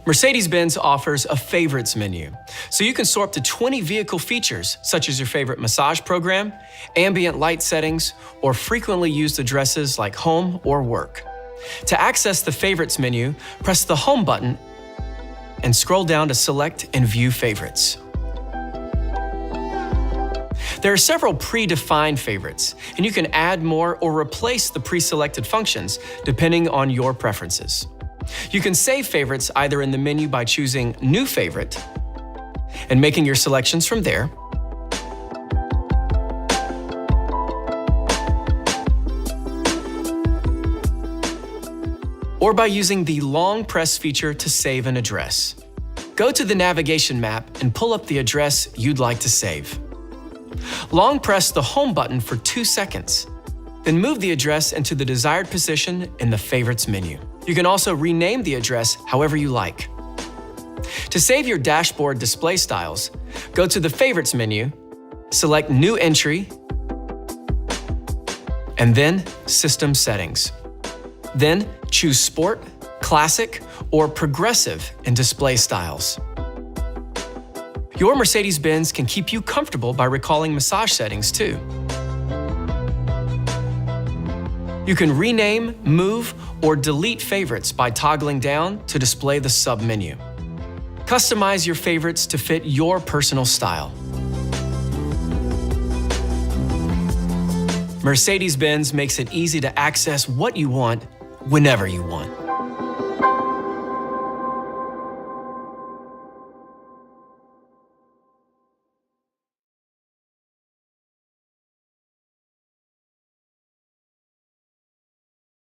Mercedes-Benz offers a favorites menu, so you can sort up to 20 vehicle features, such as your favorite massage program, ambient light settings, or frequently used addresses like home or work. To access the favorites menu, press the home button and scroll down to select and view favorites. There are several predefined favorites, and you can add more or replace the pre-selected functions depending on your preferences. You can save favorites either in the menu by choosing New Favorite and making your selections from there, or by using the long press feature to save an address. Go to the navigation map and pull up the address you'd like to save. Long press the home button for 2 seconds, then move the address into the desired position in the favorites menu. You can also rename the address however you like. To save your dashboard display styles, go to the favorites menu, select New Entry, and then System Settings. Then choose Sport, Classic, or Progressive in display styles. Your Mercedes-Benz can keep you comfortable by recalling massage settings too. You can rename, move, or delete favorites by toggling down to display the sub-menu. Customize your favorites to fit your personal style. Mercedes-Benz makes it easy to access what you want whenever you want.